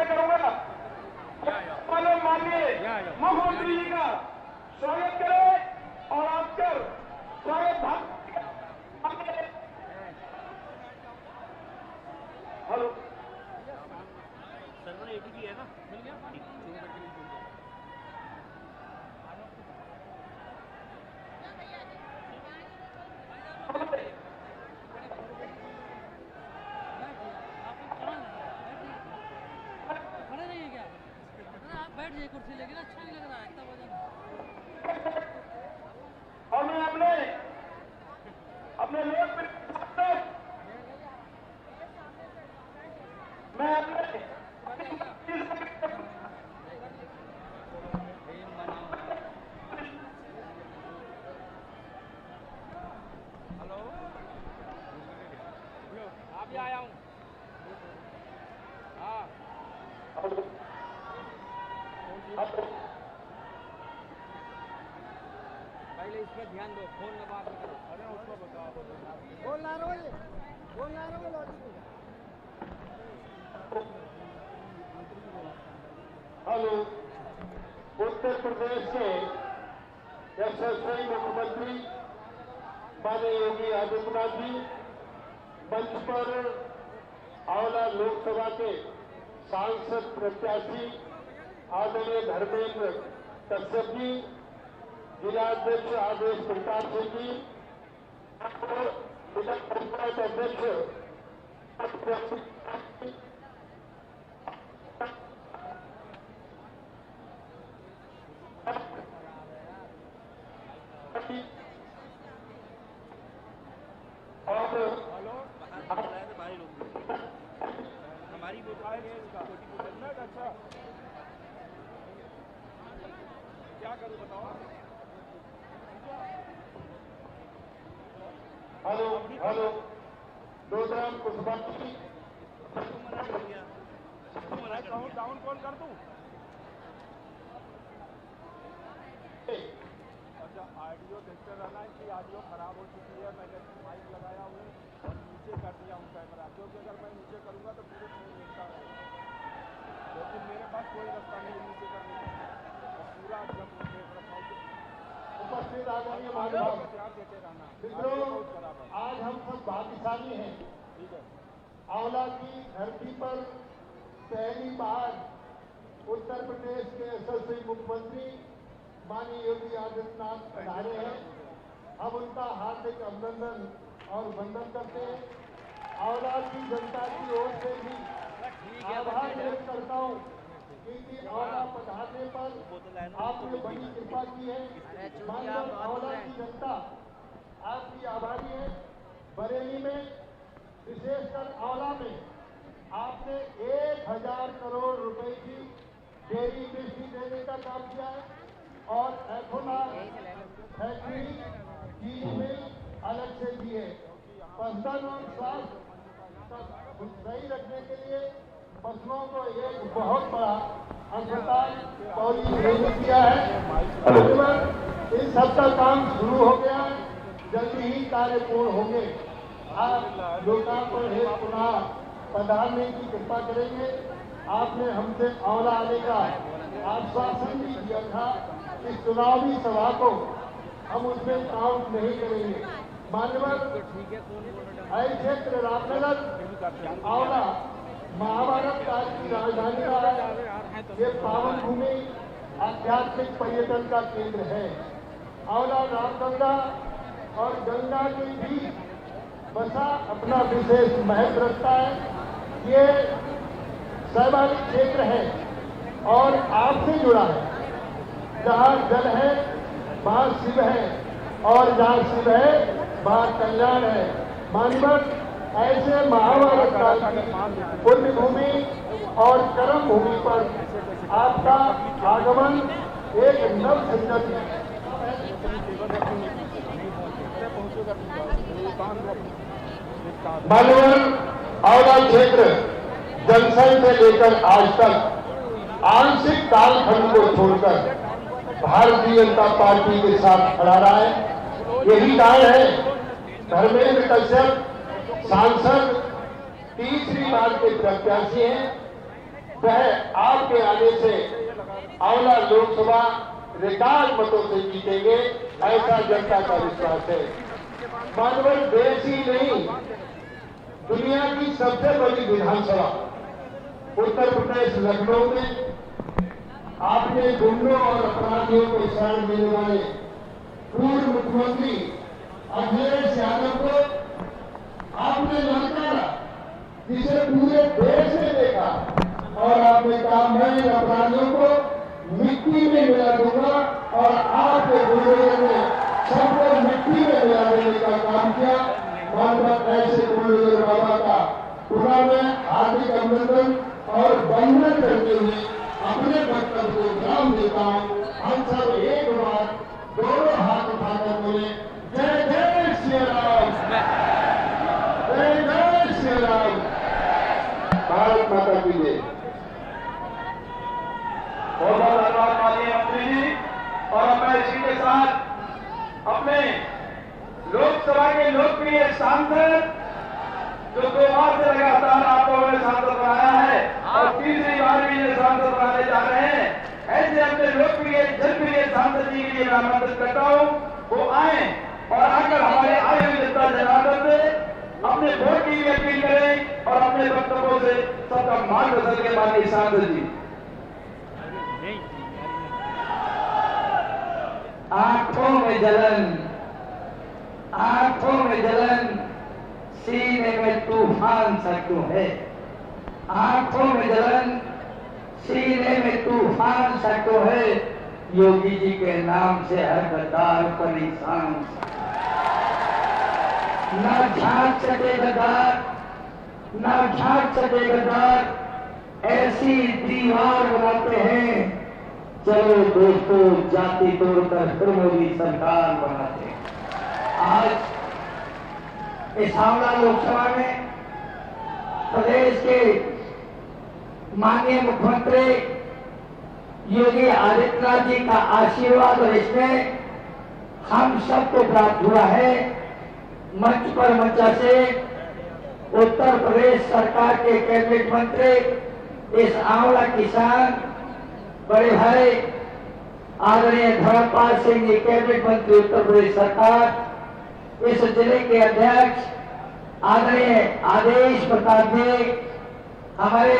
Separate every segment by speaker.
Speaker 1: करूंगा माननीय मुख्यमंत्री जी का स्वागत करें और आपकर स्वागत हेलो
Speaker 2: सर्वर एक ही है ना, मिल गया पानी।
Speaker 3: खड़े रहिए क्या? आप बैठ जाइए कुर्सी लेकिन अच्छा नहीं लग रहा है इतना वजन।
Speaker 1: और मैं अपने लोग मैं अपने
Speaker 2: हेलो, आप भी आया हूँ। हाँ, पहले इस पर ध्यान दो, फोन न बात करो। अरे उसको बताओ,
Speaker 3: बोल ना रहो लॉजिक।
Speaker 1: हेलो, उत्तर प्रदेश के यशस्वी मुख्यमंत्री माननीय योगी आदित्यनाथ जी मंच पर आंवला लोकसभा के सांसद प्रत्याशी आदरणीय धर्मेंद्र कश्यप जी, जिलाध्यक्ष आदेश प्रताप सिंह जी, जिला पंचायत अध्यक्ष
Speaker 2: हमारी अच्छा क्या करूं बताओ।
Speaker 1: हेलो डोडराम कुशवाहा
Speaker 2: डाउन कॉल कर दूं। अच्छा, ऑडियो देखते रहना है कि ऑडियो खराब हो चुकी है। मैंने माइक लगाया हुआ और नीचे कर दिया हूँ कैमरा, क्योंकि अगर मैं नीचे करूँगा तो पूरे फोन देखता रहेगा, लेकिन मेरे पास कोई रास्ता नहीं नीचे करने का। पूरा जब देख रखा हूँ
Speaker 1: उपस्थित आदरणीय
Speaker 2: ध्यान देते रहना।
Speaker 1: मित्रों, आज हम सब भाग्यशाली हैं।
Speaker 2: ठीक है,
Speaker 1: आंवला की धरती पर पहली बार उत्तर प्रदेश के यशस्वी मुख्यमंत्री माननीय योगी आदित्यनाथ पधारे हैं। हम उनका हार्दिक अभिनंदन और वंदन करते हैं। आंवला की जनता की ओर से भी आभार व्यक्त करता हूँ, क्योंकि आंवला पधारने पर आपने बड़ी कृपा की है। माननीय आंवला की जनता आपकी आभारी है। बरेली में, विशेषकर आंवला में आपने 1000 करोड़ रुपए की डेयरी इंडस्ट्री देने का काम किया है और एथोनॉल फैक्ट्री चीज में अलग से दी है। पशुधन और स्वास्थ्य सही रखने के लिए फसलों को एक बहुत बड़ा अस्पताल पौली किया है। इन सबका काम शुरू हो गया है, जल्दी ही कार्य पूर्ण होंगे। आप लोगों को एक पुनः पधारने की कृपा करेंगे। आपने हमसे आंवला आने का आश्वासन भी दिया था। इस चुनावी सभा को हम उसमें काउंट नहीं करेंगे। मान्यवर क्षेत्र रामनगर आंवला महाभारत काल की राजधानी रहा है। ये पावन भूमि आध्यात्मिक पर्यटन का केंद्र है। आंवला रामगंगा और गंगा के बीच बसा अपना विशेष महत्व रखता है। ये शैवालिक क्षेत्र है और आपसे जुड़ा है। जहाँ जल है वहाँ शिव है और जहाँ शिव है वहाँ कल्याण है। मानव ऐसे महाभारत काल की पुण्य भूमि और कर्म भूमि पर आपका आगमन एक नव सृजन मान्यवर आंवला क्षेत्र जनसंघ से लेकर आज तक आंशिक कालखंड को छोड़कर भारतीय जनता पार्टी के साथ खड़ा रहा है। यही कारण है धर्मेंद्र कश्यप सांसद तीसरी बार के प्रत्याशी हैं। वह आपके आने से आंवला लोकसभा रिकॉर्ड मतों से जीतेंगे, ऐसा जनता का विश्वास है। मानव देश ही नहीं, दुनिया की सबसे बड़ी विधानसभा उत्तर प्रदेश लखनऊ में आपने गुंडों और अपराधियों को शरण देने वाले पूर्व मुख्यमंत्री अखिलेश यादव को आपने ललकारा, जिसे पूरे देश ने देखा, और आपने कहा मैं अपराधियों को मिट्टी में मिला दूंगा, और आपके गुंडों ने सबको मिट्टी में मिला देने का काम किया। मानवत ऐसे गुंडों बाबा का पुनः मैं हार्दिक अभिनंदन और वंदन करते हुए अपने वक्तव्य को विराम देता हूं। हम सब एक बार दोनों हाथ उठाकर बोले जय जय श्री राम, जय जय श्री राम, भारत माता की जय।
Speaker 2: बहुत बहुत धन्यवाद माननीय मंत्री जी। और अब मैं इसी के साथ अपने लोकसभा के लोकप्रिय सांसद, जो 2 बार से लगातार आप लोगों ने सांसद बनाया है और तीसरी बार भी ये सांसद बनाने जा रहे हैं, ऐसे अपने लोकप्रिय जनप्रिय सांसद जी के लिए मैं आमंत्रित करता हूं, वो आए और आकर हमारे आए हुए जनता जनार्दन से अपने वोट की भी अपील करें और अपने वक्तव्यों से सबका मार्गदर्शन के माननीय सांसद जी।
Speaker 4: आंखों में जलन, आंखों में जलन, सीने में तूफान सा क्यों है। आंखों में जलन, सीने में तूफान सा क्यों है। योगी जी के नाम से हर गद्दार परेशान। ना झांक सके गद्दार, ना झांक सके गद्दार, ऐसी दीवार बनाते हैं। चलो दोस्तों, जाति तोड़कर फिर मोदी सरकार बनाते हैं। आज इस आंवला लोकसभा में प्रदेश के माननीय मुख्यमंत्री योगी आदित्यनाथ जी का आशीर्वाद और इसमें हम सबको प्राप्त हुआ है। मंच पर मंचा से उत्तर प्रदेश सरकार के कैबिनेट मंत्री, इस आंवला किसान बड़े भाई आदरणीय धर्मपाल सिंह जी, कैबिनेट मंत्री उत्तर प्रदेश सरकार, इस जिले के अध्यक्ष आदरणीय आदेश प्रताप जी, हमारे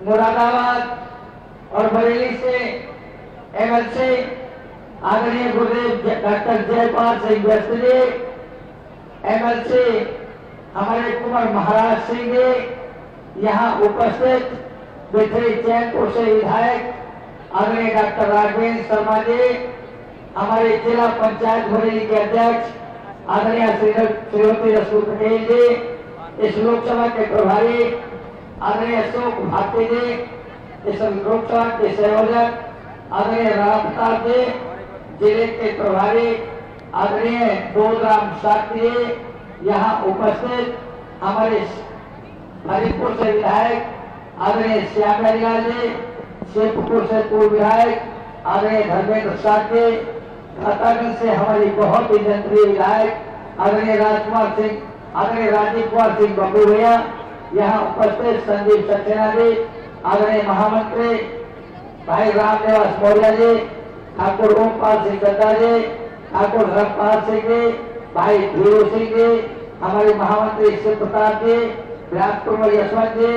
Speaker 4: मुरादाबाद और बरेली से एमएलसी आदरणीय गुरुदेव डॉक्टर जयपाल सिंह व्यस्त जी, एमएलसी हमारे कुमार महाराज सिंह जी, यहाँ उपस्थित बिथरी चैनपुर से विधायक आदरणीय डॉक्टर राघवेंद्र शर्मा जी, हमारे जिला पंचायत बरेली के अध्यक्ष आदरणीय श्रीमती रसूल पटेल जी, इस लोकसभा के प्रभारी आदरणीय अशोक भारती जी, इस लोकसभा के संयोजक आदरणीय राम प्रताप जी, जिले के प्रभारी आदरणीय बोधराम शास्त्री जी, यहाँ उपस्थित हमारे हरिपुर से विधायक आदरणीय श्याम लाल जी, शेखपुर से पूर्व विधायक आदरणीय धर्मेंद्र शाह जी, खतागंज से हमारी बहुत ही जनप्रिय विधायक आदरणीय राजकुमार सिंह, आदरणीय राजीव कुमार सिंह बब्बू भैया, यहाँ उपस्थित संदीप सक्सेना जी, आदरणीय महामंत्री भाई रामनिवास मौर्य जी, ठाकुर ओमपाल सिंह दत्ता जी, ठाकुर धर्मपाल सिंह जी, भाई धीरू सिंह जी, हमारे महामंत्री शिव प्रताप जी, विराटपुर यशवंत जी,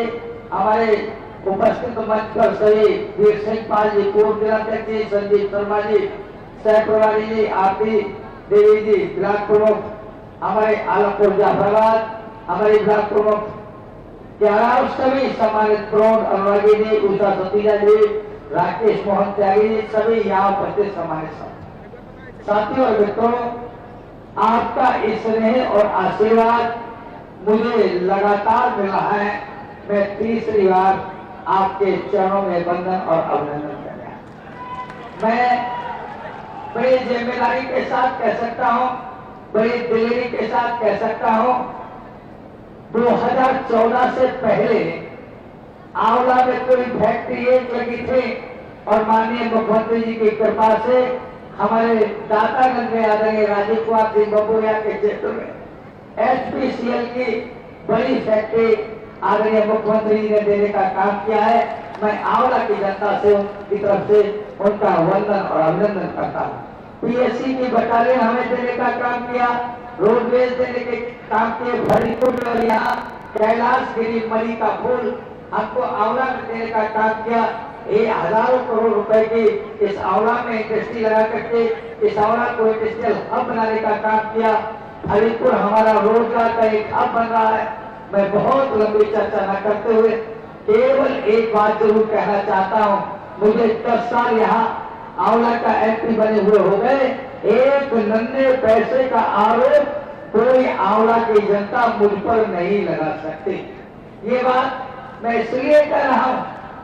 Speaker 4: हमारे उपस्थित मंच पर सभी वीर सिंह पाल जी, पूर्व जिलाध्यक्ष जी, संदीप शर्मा जी, सह प्रभारी जी, आरती देवी जी, ब्लॉक प्रमुख हमारे आलमपुर जाफराबाद, हमारे ब्लॉक प्रमुख प्यारा सभी सम्मानित प्रौढ़ अनुरागी जी, उषा सतीजा जी, राकेश मोहन त्यागी जी, सभी यहाँ उपस्थित सम्मानित साथियों और मित्रों, आपका स्नेह और आशीर्वाद मुझे लगातार मिला है। मैं तीसरी बार आपके चरणों में वंदन और अभिनंदन कर रहा हूं। मैं बड़ी जिम्मेदारी के साथ कह सकता हूं, बड़ी दिलेरी के साथ कह सकता हूं, 2014 से पहले आंवला में कोई फैक्ट्री एक लगी थी और माननीय मुख्यमंत्री जी की कृपा से हमारे दातागंज में आदरणीय राजीव कुमार सिंह बबूरिया के क्षेत्र में एचपीसीएल की बड़ी फैक्ट्री आदरणीय मुख्यमंत्री जी ने देने का काम किया है। मैं आंवला की जनता से उनकी तरफ से उनका वंदन और अभिनंदन करता हूँ। पीएससी की बटालियन हमें देने का काम किया, रोडवेज देने के काम किए, भरीपुर और यहाँ कैलाशगिरी मरी का फूल हमको आंवला में देने का काम किया। ये हजारों करोड़ रुपए की इस आंवला में इंडस्ट्री लगा करके इस आंवला को इंडस्ट्रियल हब बनाने का काम किया। हरिपुर हमारा रोजगार का एक हब बन रहा है। मैं बहुत लंबी चर्चा न करते हुए केवल एक बात जरूर कहना चाहता हूँ, मुझे 10 साल यहाँ आंवला का एमपी बने हुए हो गए, एक नन्हे पैसे का आरोप कोई आंवला की जनता मुझ पर नहीं लगा सकती। ये बात मैं इसलिए कह रहा हूँ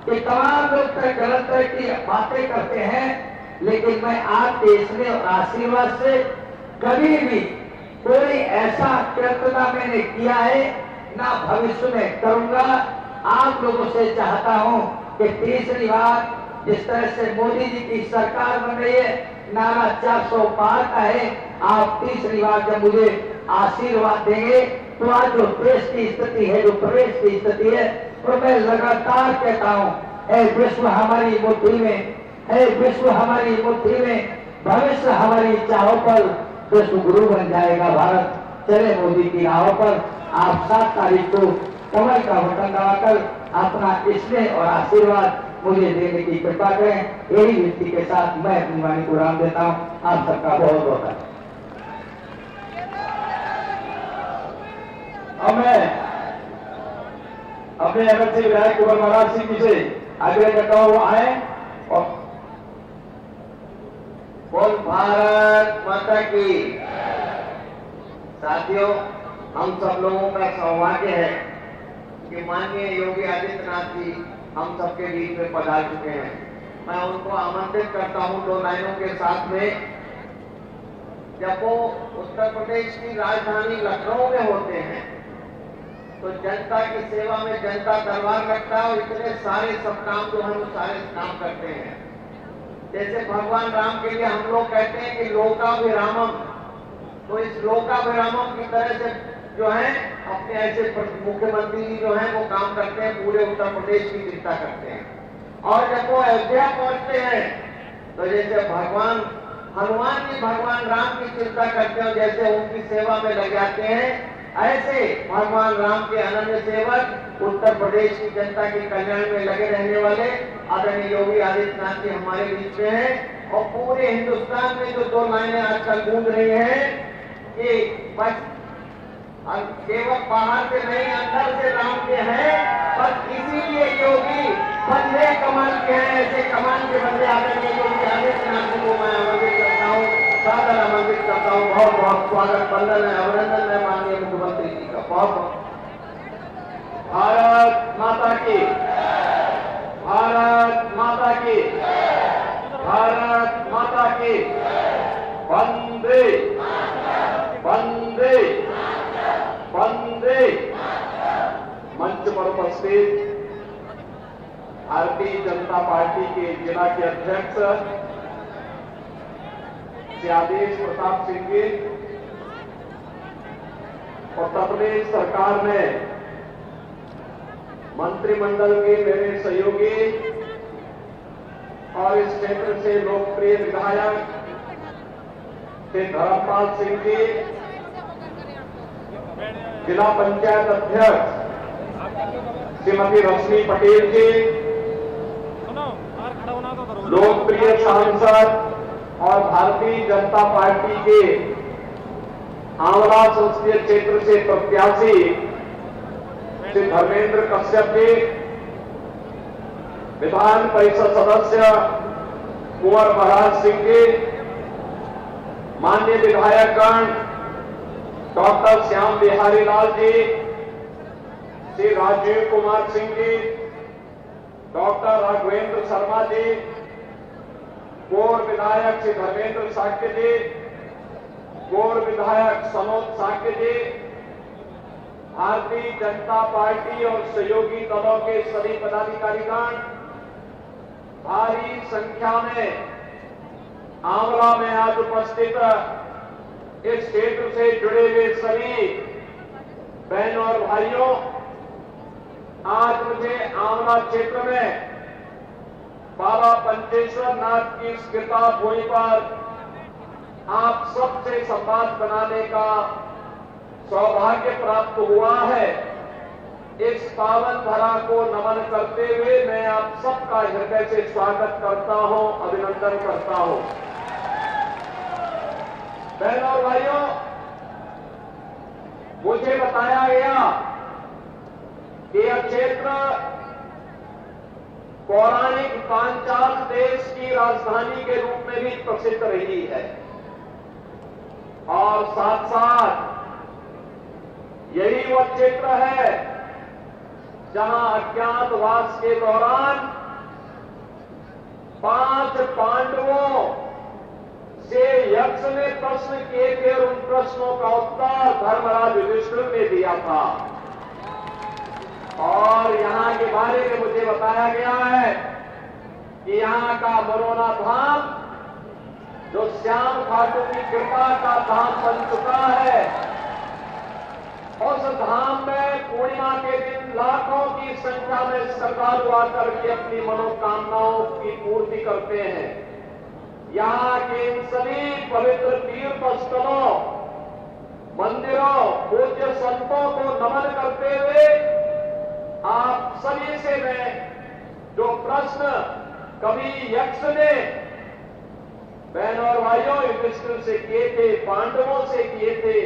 Speaker 4: कि तमाम लोग गलत तरह की बातें करते हैं, लेकिन मैं आपके स्नेह और आशीर्वाद से कभी भी कोई ऐसा कृतज्ञता मैंने किया है ना भविष्य में करूंगा। आप लोगों से चाहता हूं कि तीसरी बार जिस तरह से मोदी जी की सरकार बन रही है, नारा 400 पार का है, आप तीसरी बार जब मुझे आशीर्वाद देंगे तो आज जो देश की स्थिति है, जो प्रदेश की स्थिति है, तो मैं लगातार कहता हूं, है विश्व हमारी मुट्ठी में, है विश्व हमारी मुट्ठी में, भविष्य हमारी चाहों पर विश्व गुरु बन जाएगा भारत। चले मोदी की राहों पर। आप 7 तारीख को कमल का बटन दबाकर अपना स्नेह और आशीर्वाद मुझे देने की कृपा करें। यही विनती के साथ मैं अपनी वाणी को राम देता हूँ। आप सबका बहुत बहुत धन्यवाद।
Speaker 2: अब मैं अपने एमएलसी विधायक कुंवर महाराज सिंह जी से आग्रह करता हूँ आए और
Speaker 5: बोल भारत माता की। साथियों, हम सब लोगों का सौभाग्य है कि माननीय योगी आदित्यनाथ जी हम सबके बीच में पधार चुके हैं। मैं उनको आमंत्रित करता हूं 2 लाइनों के साथ में। जब वो उत्तर प्रदेश की राजधानी लखनऊ में होते हैं तो जनता की सेवा में जनता दरबार लगता है और इतने सारे सब काम जो हम सारे काम करते हैं। जैसे भगवान राम के लिए हम लोग कहते हैं कि लोकाभिरामम, तो इस लोकाभिरामम की तरह से जो है अपने ऐसे मुख्यमंत्री जी जो है वो काम करते हैं, पूरे उत्तर प्रदेश की चिंता करते हैं। और जब वो अयोध्या पहुंचते हैं तो जैसे भगवान हनुमान जी भगवान राम की चिंता करते हैं, जैसे उनकी सेवा में लग जाते हैं, ऐसे भगवान राम के अनन्य सेवक उत्तर प्रदेश की जनता के कल्याण में लगे रहने वाले आदरणीय योगी आदित्यनाथ जी हमारे बीच में हैं। और पूरे हिंदुस्तान में जो 2 लाइनें आजकल गूंज रही हैं कि बस केवल बाहर से नहीं अंदर से राम के हैं, बस इसीलिए योगी बंदे कमाल के हैं। ऐसे कमाल के बंदे आदरणीय योगी आदित्यनाथ जी को मैं आमंत्रित करता हूँ, सादर आमंत्रित करता हूँ। बहुत बहुत स्वागत, वंदन है, अभिनंदन है माननीय मुख्यमंत्री जी का। बहुत
Speaker 2: भारत माता की, भारत माता की, भारत माता की। वंदे वंदे वंदे। मंच पर उपस्थित भारतीय जनता पार्टी के जिला के अध्यक्ष श्री आदेश प्रताप सिंह जी, उत्तर प्रदेश सरकार में मंत्रिमंडल के मेरे सहयोगी और इस क्षेत्र से लोकप्रिय विधायक श्री धर्मपाल सिंह जी, जिला पंचायत अध्यक्ष श्रीमती रश्मि पटेल जी, लोकप्रिय सांसद और भारतीय जनता पार्टी के आंवला संसदीय क्षेत्र से प्रत्याशी श्री धर्मेंद्र कश्यप जी, विधान परिषद सदस्य कुंवर महाराज सिंह जी, माननीय विधायकगण डॉक्टर श्याम बिहारी लाल जी, श्री राजीव कुमार सिंह जी, डॉक्टर राघवेंद्र शर्मा जी, पूर्व विधायक श्री धर्मेंद्र साक्य जी, पूर्व विधायक सनोज साक्य जी, भारतीय जनता पार्टी और सहयोगी दलों के सभी पदाधिकारीगण, भारी संख्या में आंवला में आज उपस्थित इस क्षेत्र से जुड़े हुए सभी बहनों और भाइयों, आज मुझे आंवला क्षेत्र में बाबा पंचेश्वर नाथ की स्कृता भूमि पर आप सबसे संवाद बनाने का सौभाग्य प्राप्त हुआ है। इस पावन धरा को नमन करते हुए मैं आप सबका हृदय से स्वागत करता हूं, अभिनंदन करता हूं। बहनों और भाइयों, मुझे बताया गया कि यह क्षेत्र पौराणिक पांचाल देश की राजधानी के रूप में भी प्रसिद्ध रही है और साथ साथ यही वह क्षेत्र है जहां अज्ञातवास के दौरान 5 पांडवों से यक्ष ने प्रश्न किए थे और उन प्रश्नों का उत्तर धर्मराज युधिष्ठिर ने दिया था। और यहां के बारे में मुझे बताया गया है कि यहां का मरोना धाम जो श्याम ठाकुर की कृपा का धाम बन चुका है, उस धाम में पूर्णिमा के दिन लाखों की संख्या में श्रद्धालु आकर के अपनी मनोकामनाओं की पूर्ति करते हैं। यहाँ के इन सभी पवित्र तीर्थ स्थलों, मंदिरों, पूज्य संतों को नमन करते हुए आप सभी से मैं जो प्रश्न कभी यक्ष ने बहनों और भाइयों युधिष्ठिर से किए थे, पांडवों से किए थे,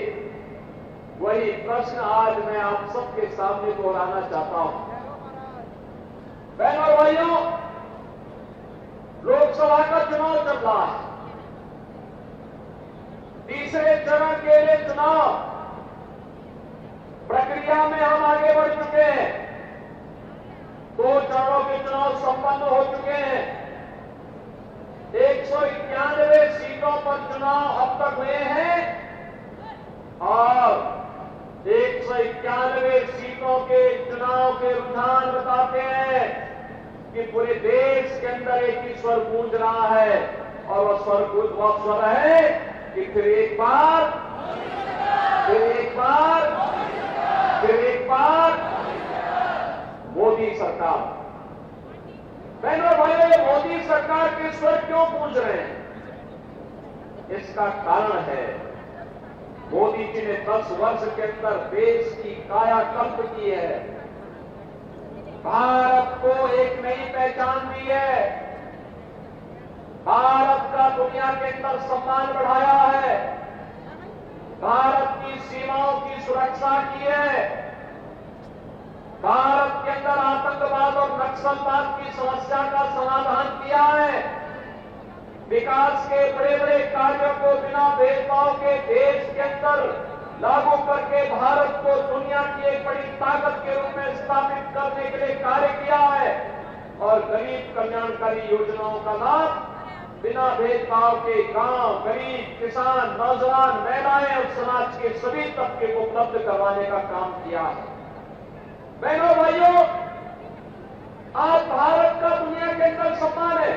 Speaker 2: वही प्रश्न आज मैं आप सबके सामने दोहराना चाहता हूं। बहनों और भाइयों, लोकसभा का चुनाव चल रहा है। तीसरे चरण के लिए चुनाव प्रक्रिया में हम आगे बढ़ चुके हैं। 2 चरणों के चुनाव संपन्न हो चुके हैं। 191 सीटों पर चुनाव अब तक हुए हैं और 191 सीटों के चुनाव के रुझान बताते हैं कि पूरे देश के अंदर एक ही स्वर गूंज रहा है और वह स्वर है कि फिर एक बार मोदी सरकार। बहनों भाइयों, मोदी सरकार के स्वर क्यों गूंज रहे हैं? इसका कारण है मोदी जी ने 10 वर्ष के अंदर देश की कायाकल्प की है, भारत को एक नई पहचान दी है, भारत का दुनिया के अंदर सम्मान बढ़ाया है, भारत की सीमाओं की सुरक्षा की है, भारत के अंदर आतंकवाद और नक्सलवाद की समस्या का समाधान किया है, विकास के बड़े बड़े कार्यों को बिना भेदभाव के देश के अंदर लागू करके भारत को दुनिया की एक बड़ी ताकत के रूप में स्थापित करने के लिए कार्य किया है और गरीब कल्याणकारी योजनाओं का लाभ बिना भेदभाव के गांव, गरीब, किसान, नौजवान, महिलाएं और समाज के सभी तबके को उपलब्ध करवाने का काम किया है। बहनों भाइयों, आज भारत का दुनिया के अंदर सम्मान है।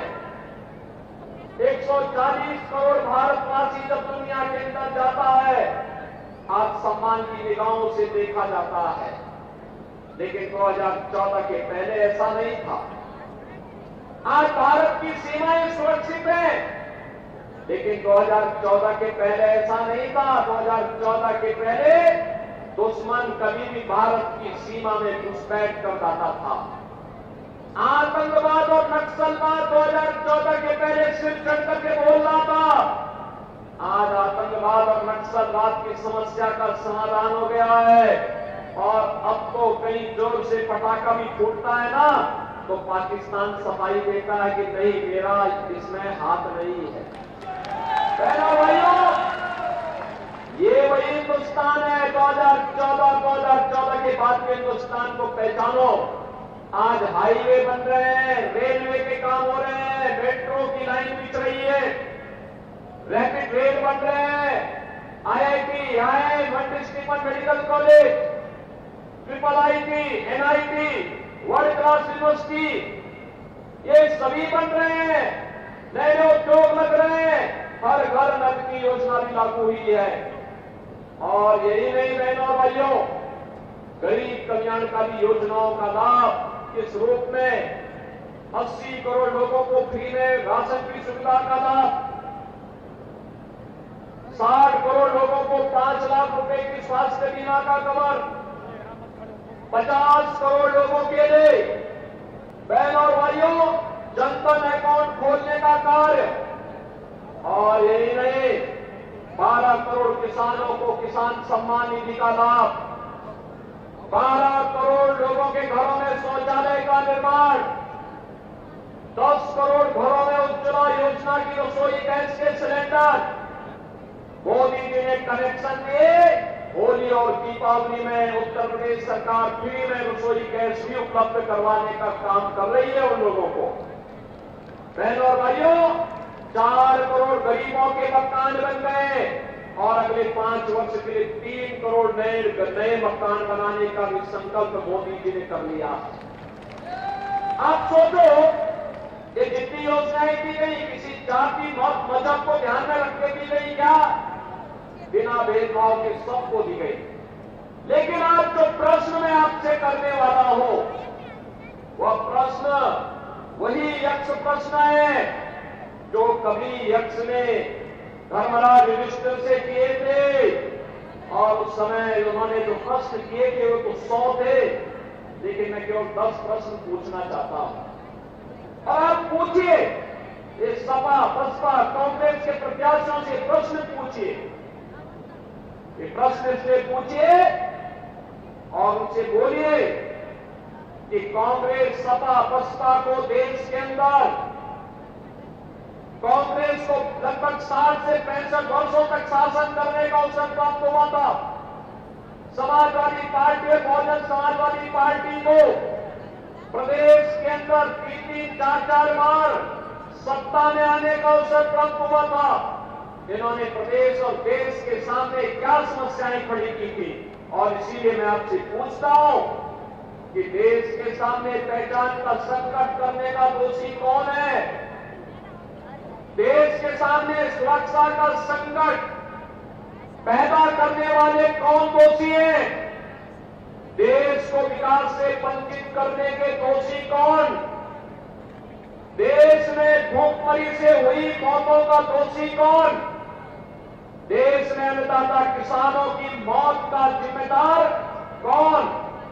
Speaker 2: 140 करोड़ भारतवासी जब दुनिया के अंदर जाता है, आज सम्मान की निगाहों से देखा जाता है, लेकिन 2014 के पहले ऐसा नहीं था। आज भारत की सीमाएं सुरक्षित हैं, लेकिन 2014 के पहले ऐसा नहीं था। 2014 के पहले दुश्मन कभी भी भारत की सीमा में घुसपैठ कर जाता था। आतंकवाद और नक्सलवाद 2014 के पहले सिर चढ़ करके बोल रहा था। आज आतंकवाद और नक्सलवाद की समस्या का समाधान हो गया है और अब तो कहीं जोर से पटाखा भी फूटता है ना, तो पाकिस्तान सफाई देता है कि नहीं, मेरा इसमें हाथ नहीं है। बहनों भाइयों, ये वही हिंदुस्तान है 2014 के बाद के हिंदुस्तान को पहचानो। आज हाईवे बन रहे हैं, रेलवे के काम हो रहे हैं, मेट्रो की लाइन बिछ रही है, रैपिड रेल बन रहे हैं, IIT, IIM, multi medical college, IIIT, NIT, world class university, ये सभी बन रहे हैं, नए नए उद्योग लग रहे हैं, हर घर नल की योजना भी लागू हुई है। और यही नहीं बहनों और भाइयों, गरीब कल्याणकारी योजनाओं का लाभ किस रूप में 80 करोड़ लोगों को फ्री में राशन की सुविधा का लाभ, 60 करोड़ लोगों को 5 लाख रुपए की स्वास्थ्य बीमा का कवर, 50 करोड़ लोगों के लिए बहन और भाइयों जनधन अकाउंट खोलने का कार्य, और यही नहीं 12 करोड़ किसानों को किसान सम्मान निधि का लाभ, 12 करोड़ लोगों के घरों में शौचालय का निर्माण, 10 करोड़ घरों में उज्ज्वला योजना की रसोई गैस के सिलेंडर मोदी जी ने कनेक्शन दिए। होली और दीपावली में उत्तर प्रदेश सरकार फ्री में रसोई गैस भी उपलब्ध करवाने का काम कर रही है उन लोगों को। बहनों और भाइयों 4 करोड़ गरीबों के मकान बन गए और अगले 5 वर्ष के लिए 3 करोड़ नए मकान बनाने का भी संकल्प मोदी जी ने कर लिया। आप सोचो ये जितनी योजनाएं दी गई किसी जाति मत मजहब को ध्यान में रख के दी गई क्या? बिना भेदभाव के सबको दी गई। लेकिन आज जो प्रश्न मैं आपसे करने वाला हूं वह प्रश्न वही यक्ष प्रश्न है जो कभी यक्ष ने धर्मराज युधिष्ठिर से किए थे, और उस समय उन्होंने जो प्रश्न किए थे वो तो 100 थे, लेकिन मैं केवल 10 प्रश्न पूछना चाहता हूं। और आप पूछिए, ये सपा बसपा कांग्रेस के प्रत्याशियों से प्रश्न पूछिए, ये प्रश्न इसलिए पूछिए और उनसे बोलिए कि कांग्रेस सपा बसपा को देश के अंदर कांग्रेस को लगभग 60 से 65 वर्षों तक शासन करने का अवसर प्राप्त हुआ था। समाजवादी पार्टी और बहुजन समाजवादी पार्टी को प्रदेश के अंदर 3-3, 4-4 बार सत्ता में आने का अवसर प्राप्त हुआ था। इन्होंने प्रदेश और देश के सामने क्या समस्याएं खड़ी की थी, और इसीलिए मैं आपसे पूछता हूं कि देश के सामने पहचान का संकट करने का दोषी कौन है? देश के सामने सुरक्षा का संकट पैदा करने वाले कौन दोषी हैं? देश को विकास से वंचित करने के दोषी कौन? देश में भूखमरी से हुई मौतों का दोषी कौन? देश में अन्नदाता किसानों की मौत का जिम्मेदार कौन?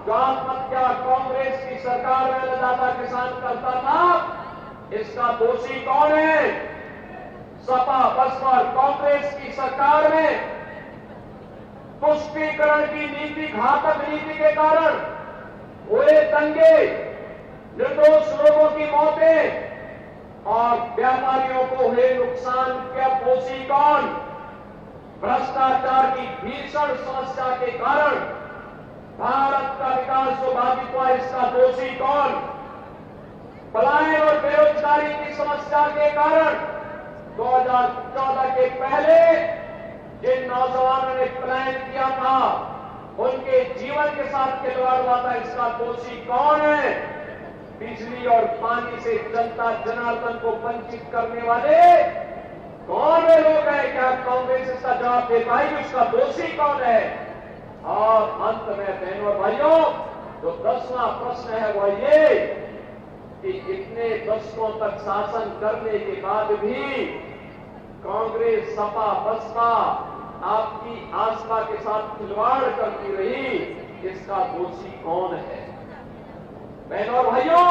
Speaker 2: जो आत्महत्या कांग्रेस की सरकार में अन्नदाता किसान करता था, इसका दोषी कौन है? सपा बसपा कांग्रेस की सरकार में तुष्टीकरण की नीति, घातक नीति के कारण हुए दंगे, निर्दोष लोगों की मौतें और व्यापारियों को हुए नुकसान का दोषी कौन? भ्रष्टाचार की भीषण समस्या के कारण भारत का विकास को बाधित हुआ, इसका दोषी कौन? पलायन और बेरोजगारी की समस्या के कारण 2014 के पहले जिन नौजवानों ने पलायन किया था उनके जीवन के साथ खिलवाड़ हुआ था, इसका दोषी कौन है? बिजली और पानी से जनता जनार्दन को वंचित करने वाले कौन वे लोग हैं? क्या कांग्रेस इसका जवाब दे पाएगी? उसका दोषी कौन है? और अंत में बहनों और भाइयों जो 10वां प्रश्न है वह ये कि इतने दशकों तक शासन करने के बाद भी कांग्रेस सपा बसपा आपकी आस्था के साथ खिलवाड़ करती रही, इसका दोषी कौन है? बहनों और भाइयों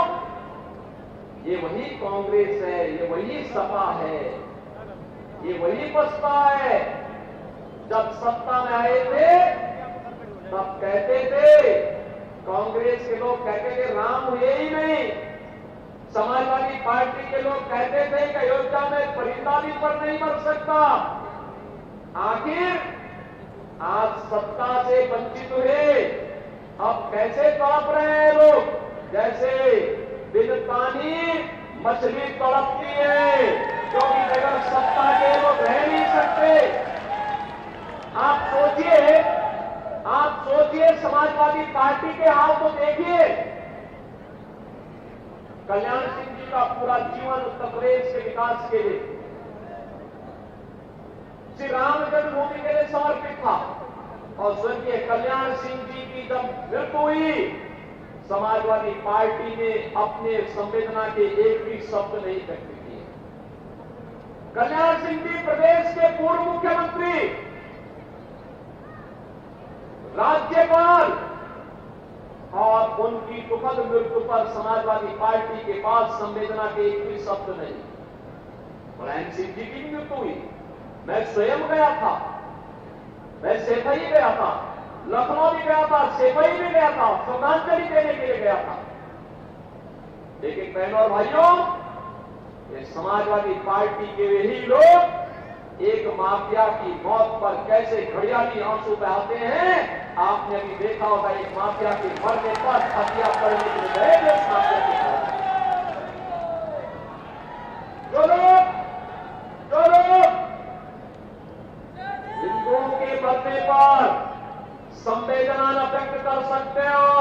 Speaker 2: ये वही कांग्रेस है, ये वही सपा है, ये वही बसपा है। जब सत्ता में आए थे तब कहते थे, कांग्रेस के लोग कहते थे राम हुए ही नहीं, समाजवादी पार्टी के लोग कहते थे कि अयोध्या में परिंदा भी पर नहीं मर सकता। आखिर आज सत्ता से वंचित हुए, अब कैसे तड़प रहे हैं लोग? जैसे बिन पानी मछली तड़पती है, क्योंकि अगर सत्ता के लोग रह नहीं सकते। आप सोचिए समाजवादी पार्टी के हाल तो देखिए। कल्याण सिंह जी का पूरा जीवन उत्तर प्रदेश के विकास के लिए, श्री राम जन्मभूमि के लिए समर्पित था, और स्वर्गीय कल्याण सिंह जी की जब मृत्यु हुई समाजवादी पार्टी ने अपने संवेदना के एक भी शब्द नहीं व्यक्त किए। कल्याण सिंह जी प्रदेश के पूर्व मुख्यमंत्री, राज्यपाल, और उनकी दुखद मृत्यु पर समाजवादी पार्टी के पास संवेदना के एक भी शब्द नहीं। मुलायम सिंह जी की मृत्यु हुई, मैं स्वयं गया था, मैं सेफई गया था, लखनऊ भी गया था, सेफई भी गया था, श्रद्धांजलि देने के लिए गया था। लेकिन बहनों और भाइयों, ये समाजवादी पार्टी के वही लोग एक माफिया की मौत पर कैसे घड़ियाली आंसू बहाते हैं। आपने अभी देखा होगा, एक माफिया के मरने पर हत्या करने के लिए गए थे इस माफिया के खिलाफ। जो लोग हिंदुओं के मरने पर संवेदना न व्यक्त कर सकते हो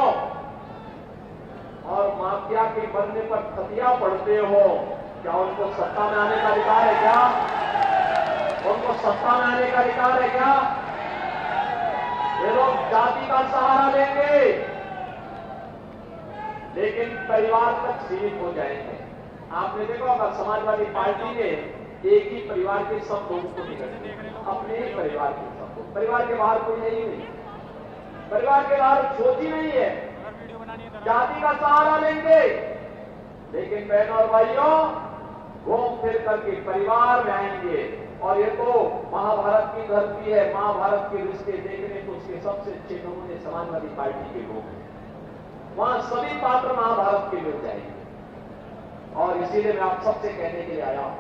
Speaker 2: और माफिया के मरने पर खतिया पढ़ते हो, क्या उनको सत्ता में आने का अधिकार है? क्या उनको सत्ता में आने का अधिकार है? क्या ये लोग जाति का सहारा लेंगे लेकिन परिवार तक सीमित हो जाएंगे। आपने देखा होगा, समाजवादी पार्टी ने एक ही परिवार के सब लोगों को निकल, अपने ही परिवार के सब लोग, परिवार के बाहर कोई नहीं, परिवार के बाहर सोच ही नहीं है, जाति का सहारा लेंगे। लेकिन बहनों और भाइयों, घूम फिर करके परिवार में आएंगे। और ये तो महाभारत की धरती है, महाभारत के रिश्ते देखने तो उसके सबसे अच्छे नमूने समाजवादी पार्टी के लोग हैं। वहां सभी पात्र महाभारत के मिल जाएंगे। और इसीलिए मैं आप सबसे कहने के लिए आया हूं,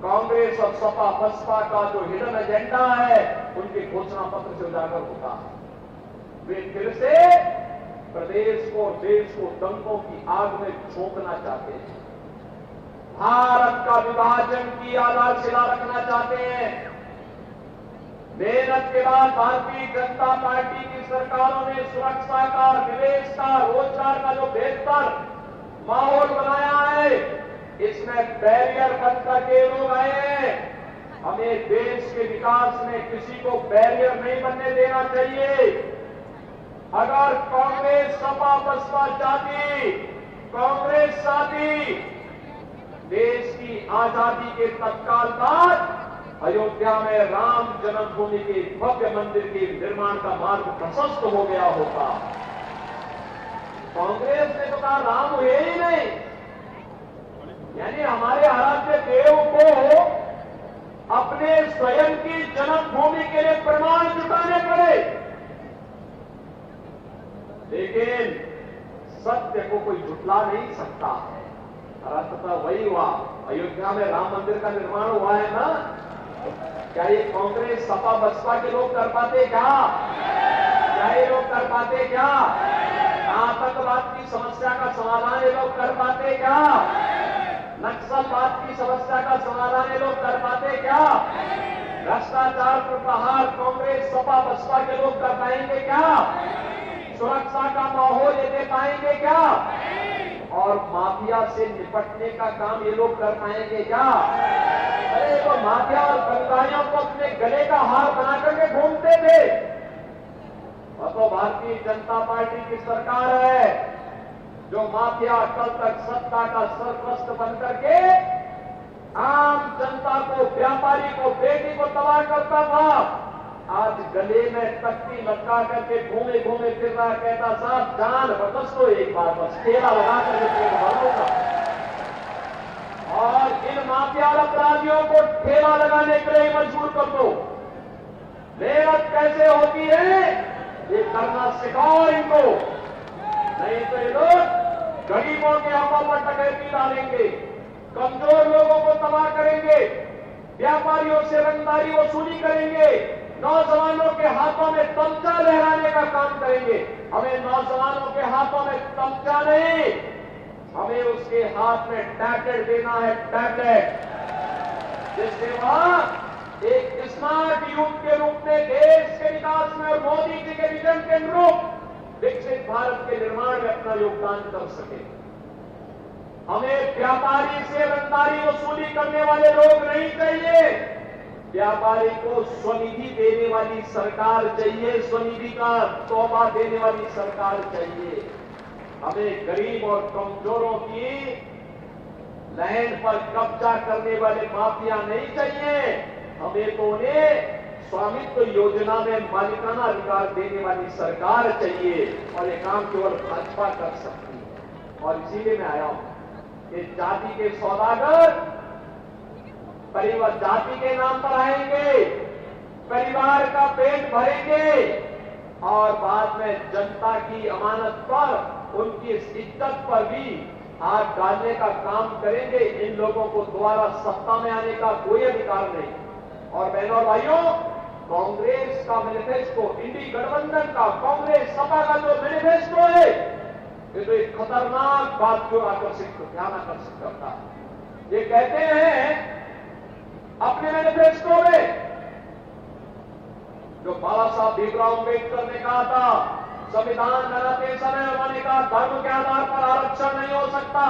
Speaker 2: कांग्रेस और सपा बसपा का जो हिडन एजेंडा है उनके घोषणा पत्र से उजागर होता है। वे फिर से प्रदेश को, देश को दंगों की आग में झोंकना चाहते हैं, भारत का विभाजन की आधारशिला रखना चाहते हैं। मेहनत के बाद भारतीय जनता पार्टी की सरकारों ने सुरक्षा का, निवेश का, रोजगार का जो बेहतर माहौल बनाया है, इसमें बैरियर बन करके लोग आए हैं। हमें देश के विकास में किसी को बैरियर नहीं बनने देना चाहिए। अगर कांग्रेस सपा बसपा चाहती, कांग्रेस चाहती देश की आजादी के तत्काल बाद अयोध्या में राम जन्मभूमि के भव्य मंदिर के निर्माण का मार्ग प्रशस्त हो गया होता। कांग्रेस ने तो कहा राम हुए ही नहीं, यानी हमारे आराध्य देव को अपने स्वयं की जन्मभूमि के लिए प्रमाण जुटाने पड़े। लेकिन सत्य को कोई झुटला नहीं सकता है। राष्ट्रपति वही हुआ, अयोध्या में राम मंदिर का निर्माण हुआ है ना। क्या ये कांग्रेस सपा बसपा के लोग कर पाते? क्या ये लोग कर पाते? क्या आतंकवाद की समस्या का समाधान ये लोग कर पाते? क्या नक्सलवाद की समस्या का समाधान ये लोग कर पाते? क्या भ्रष्टाचार पर प्रहार कांग्रेस सपा बसपा के लोग कर पाएंगे? क्या सुरक्षा का माहौल ये दे पाएंगे? क्या और माफिया से निपटने का काम ये लोग कर पाएंगे? क्या अरे तो माफिया और दंगाइयों को अपने गले का हार बना करके घूमते थे। और तो भारतीय जनता पार्टी की सरकार है जो माफिया कल तक सत्ता का सरपरस्त बन करके आम जनता को, व्यापारी को, बेटी को तबाह करता था। आज गले में तख्ती लटका करके घूमे घूमे फिर रहा, कहता साहब जान बरदस्त हो एक बार, बस ठेला लगा करके पेट भर लो। और इन माफिया अपराधियों को ठेला लगाने के लिए मजबूर कर दो। मेहनत कैसे होती है ये करना सिखाओ इनको, नहीं तो ये लोग गरीबों के हाथों पर डकैती डालेंगे, कमजोर लोगों को तबाह करेंगे, व्यापारियों से रंगदारी वसूली करेंगे, नौजवानों के हाथों में तमचा लहराने का काम करेंगे। हमें नौजवानों के हाथों में तमचा नहीं, हमें उसके हाथ में टैबलेट देना है, टैबलेट, जिससे वह एक स्मार्ट यूथ के रूप में देश के विकास में और मोदी जी के विजन के अनुरूप विकसित भारत के निर्माण में अपना योगदान कर सके। हमें व्यापारी से रंगदारी वसूली करने वाले लोग नहीं चाहिए, व्यापारी को स्वनिधि देने वाली सरकार चाहिए, स्वनिधि का तोहफा देने वाली सरकार चाहिए। हमें गरीब और कमजोरों की लैंड पर कब्जा करने वाले माफिया नहीं चाहिए। हमें तो उन्हें स्वामित्व योजना में मालिकाना अधिकार देने वाली सरकार चाहिए और ये काम केवल भाजपा कर सकती है। और इसीलिए मैं आया हूं कि जाति के सौदागर परिवार जाति के नाम पर आएंगे, परिवार का पेट भरेंगे और बाद में जनता की अमानत पर उनकी इज्जत पर भी हाथ डालने का काम करेंगे। इन लोगों को दोबारा सत्ता में आने का कोई अधिकार नहीं। और बहनों और भाइयों, कांग्रेस का मैनिफेस्टो, इंडी गठबंधन का, कांग्रेस सपा का जो मैनिफेस्टो है, ये तो एक खतरनाक बात को ध्यान आकर्षित करता है। ये कहते हैं अपने मैनिफेस्टो में, जो बाबा साहब भीमराव अम्बेडकर ने कहा था, संविधान बनाते समय उन्होंने कहा धर्म के आधार पर आरक्षण नहीं हो सकता।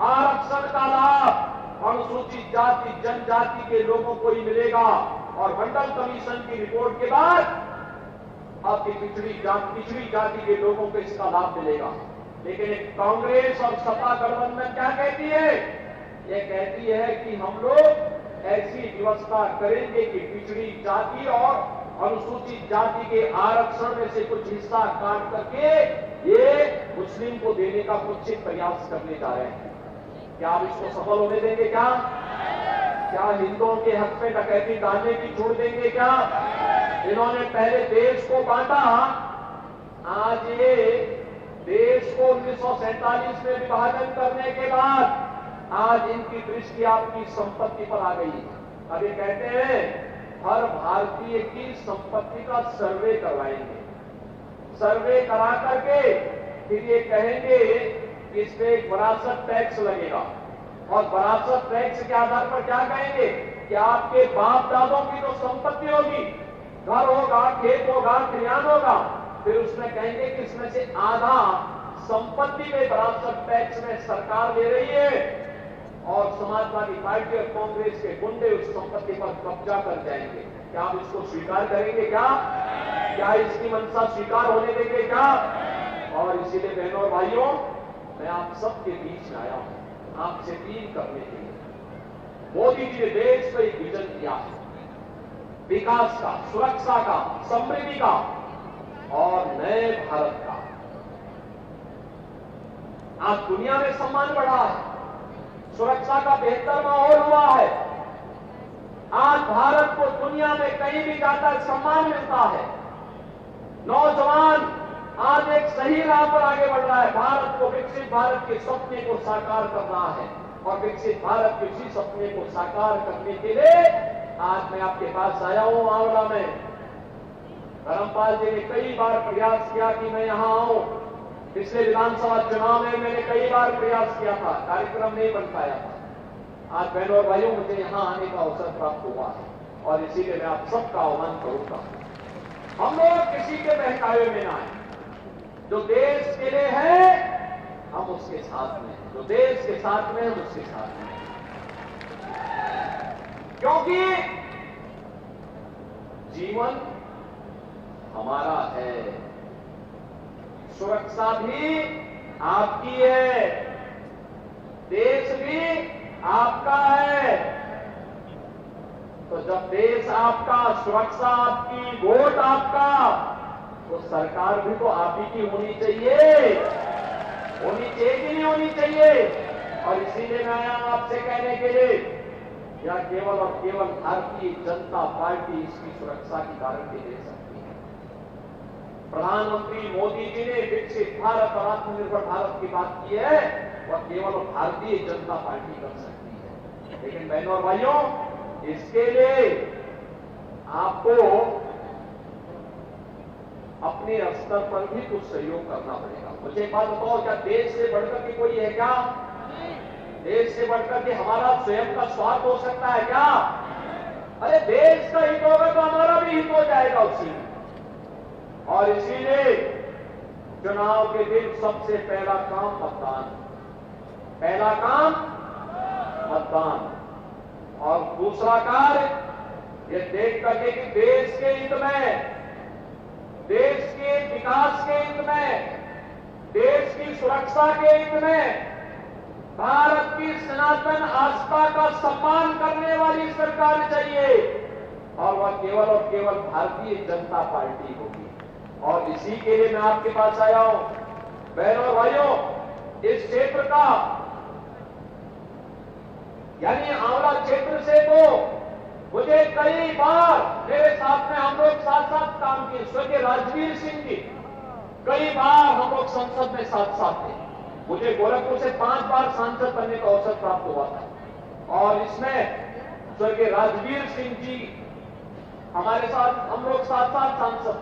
Speaker 2: आरक्षण का लाभ अनुसूचित जाति जनजाति के लोगों को ही मिलेगा। और मंडल कमीशन की रिपोर्ट के बाद आपकी पिछड़ी जाति के लोगों को इसका लाभ मिलेगा। लेकिन कांग्रेस और सपा गठबंधन क्या कहती है? ये कहती है कि हम लोग ऐसी व्यवस्था करेंगे कि पिछड़ी जाति और अनुसूचित जाति के आरक्षण में से कुछ हिस्सा काट करके ये मुस्लिम को देने का कुछ प्रयास करने जा रहे हैं। क्या आप इसको सफल होने देंगे? क्या हिंदुओं के हक में डकैती डालने की छोड़ देंगे? क्या इन्होंने पहले देश को बांटा, आज ये देश को 1947 में विभाजन करने के बाद आज इनकी दृष्टि आपकी संपत्ति पर आ गई। अब ये कहते हैं हर भारतीय की संपत्ति का सर्वे करवाएंगे। सर्वे करा करके फिर ये कहेंगे कि इसमें एक विरासत टैक्स लगेगा। और विरासत टैक्स के आधार पर क्या कहेंगे कि आपके बाप दादों की तो संपत्ति होगी, घर होगा, खेत होगा, खलिहान होगा, फिर उसमें कहेंगे कि इसमें से आधा संपत्ति में विरासत टैक्स में सरकार ले रही है और समाजवादी पार्टी और कांग्रेस के गुंडे उस संपत्ति पर कब्जा कर जाएंगे। क्या आप इसको स्वीकार करेंगे? क्या इसकी मंशा स्वीकार होने देंगे? क्या? और इसीलिए बहनों और भाइयों, मैं आप सबके बीच में आया हूं आपसे अपील करने के लिए। मोदी जी ने देश को एक विजन दिया है, विकास का, सुरक्षा का, समृद्धि का और नए भारत का। आज दुनिया में सम्मान बढ़ा है, सुरक्षा का बेहतर माहौल हुआ है। आज भारत को दुनिया में कहीं भी जाकर सम्मान मिलता है। नौजवान आज एक सही राह पर आगे बढ़ रहा है। भारत को विकसित भारत के सपने को साकार कर रहा है और विकसित भारत के इसी सपने को साकार करने के लिए आज मैं आपके पास आया हूं आंवला में। धर्मपाल जी ने कई बार प्रयास किया कि मैं यहां आऊं। पिछले विधानसभा चुनाव में मैंने कई बार प्रयास किया था, कार्यक्रम नहीं बन पाया था। आज बहनों और भाइयों, मुझे यहां आने का अवसर प्राप्त हुआ है और इसीलिए मैं आप सबका आह्वान करूंगा, हम लोग किसी के बहकावे में ना आए। जो देश के लिए है हम उसके साथ में, जो देश के साथ में हम उसके साथ में, क्योंकि जीवन हमारा है, सुरक्षा भी आपकी है, देश भी आपका है। तो जब देश आपका, सुरक्षा आपकी, वोट आपका, तो सरकार भी तो आप ही की होनी चाहिए कि नहीं होनी चाहिए? और इसीलिए मैं आया आपसे कहने के लिए, या केवल और केवल भारतीय जनता पार्टी इसकी सुरक्षा की गारंटी दे सकती है। प्रधानमंत्री मोदी जी ने विकसित भारत और आत्मनिर्भर भारत की बात की है, वह केवल भारतीय जनता पार्टी कर सकती है। लेकिन बहनों और भाइयों, इसके लिए आपको अपने स्तर पर भी कुछ सहयोग करना पड़ेगा। मुझे एक बात बताओ, क्या देश से बढ़कर के कोई है? क्या देश से बढ़कर के हमारा स्वयं का स्वार्थ हो सकता है? क्या? अरे देश का हित होगा तो हमारा भी हित हो जाएगा उसी में। और इसीलिए चुनाव के दिन सबसे पहला काम मतदान, पहला काम मतदान, और दूसरा कार्य ये देख करके कि देश के हित में, देश के विकास के हित में, देश की सुरक्षा के हित में भारत की सनातन आस्था का सम्मान करने वाली सरकार चाहिए और वह केवल और केवल भारतीय जनता पार्टी होगी। और इसी के लिए मैं आपके पास आया हूं। बहनों और भाइयों, इस क्षेत्र का यानी आंवला क्षेत्र से तो मुझे कई बार मेरे साथ में हम लोग साथ साथ काम किए। स्वर्गीय राजवीर सिंह जी कई बार हम लोग संसद में साथ साथ थे। मुझे गोरखपुर से 5 बार सांसद बनने का अवसर प्राप्त हुआ था और इसमें स्वर्गीय राजवीर सिंह जी हमारे साथ, हम लोग साथ साथ सांसद।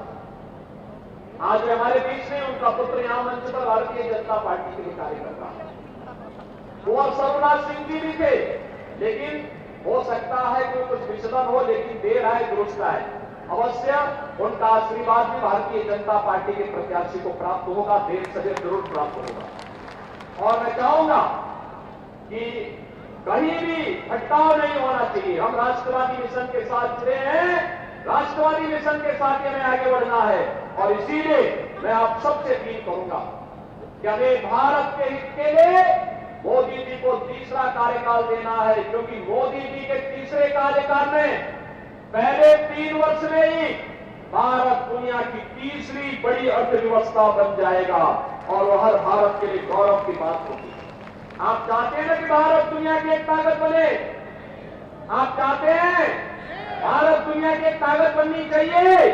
Speaker 2: आज हमारे बीच में उनका पुत्र यहां मंच पर भारतीय जनता पार्टी के लिए कार्य कर रहा है। कुंवर सर्वराज सिंह जी भी थे, लेकिन हो सकता है कि कुछ विचलन हो, लेकिन देर आए दुरुस्त आए। अवश्य उनका आशीर्वाद भी भारतीय जनता पार्टी के प्रत्याशी को प्राप्त होगा, देर से देर जरूर प्राप्त होगा। और मैं चाहूंगा कि कहीं भी भटकाव नहीं होना चाहिए। हम राष्ट्रवादी मिशन के साथ जुड़े हैं, राष्ट्रवादी मिशन के साथ हमें आगे बढ़ना है और इसीलिए मैं आप सबसे अपील करूंगा कि हमें भारत के हित के लिए मोदी जी को तीसरा कार्यकाल देना है, क्योंकि मोदी जी के तीसरे कार्यकाल में पहले 3 वर्ष में ही भारत दुनिया की तीसरी बड़ी अर्थव्यवस्था बन जाएगा और वह हर भारत के लिए गौरव की बात होगी। आप चाहते हैं ना कि भारत दुनिया की एक ताकत बने? आप चाहते हैं भारत दुनिया की एक ताकत बननी चाहिए?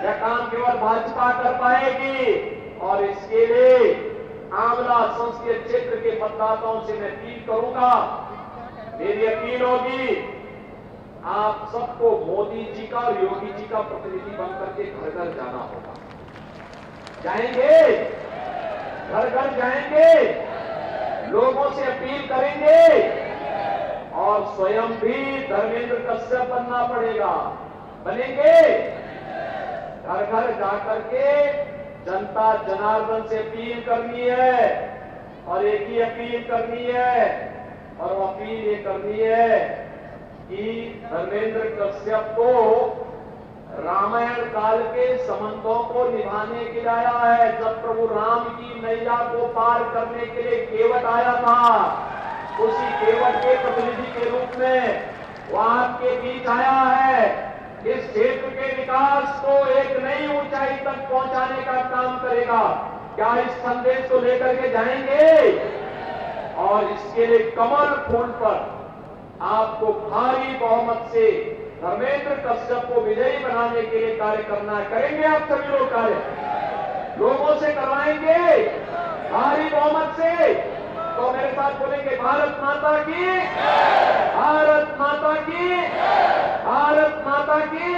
Speaker 2: यह काम केवल भाजपा कर पाएगी और इसके लिए आंवला संसदीय क्षेत्र के मतदाताओं से मैं अपील करूंगा, मेरी अपील होगी आप सबको मोदी जी का और योगी जी का प्रतिनिधि बनकर के घर घर जाना होगा। जाएंगे, घर घर जाएंगे, लोगों से अपील करेंगे और स्वयं भी धर्मेंद्र कश्यप बनना पड़ेगा। बनेंगे, घर घर जाकर के जनता जनार्दन से अपील करनी है और एक ही अपील करनी है और वो अपील ये करनी है कि धर्मेंद्र कश्यप को रामायण काल के संबंधों को निभाने के लिए आया है। जब प्रभु राम की नैया को पार करने के लिए केवट आया था, उसी केवट के प्रतिनिधि के रूप में वो आपके बीच आया है। इस क्षेत्र के विकास को एक नई ऊंचाई तक पहुंचाने का काम करेगा। क्या इस संदेश को लेकर के जाएंगे? और इसके लिए कमल फूल पर आपको भारी बहुमत से धर्मेंद्र कश्यप को विजयी बनाने के लिए कार्य करना है। करेंगे आप सभी लोग कार्य? लोगों से करवाएंगे भारी बहुमत से? तो मेरे साथ बोलेंगे भारत माता की, भारत माता की, भारत माता की।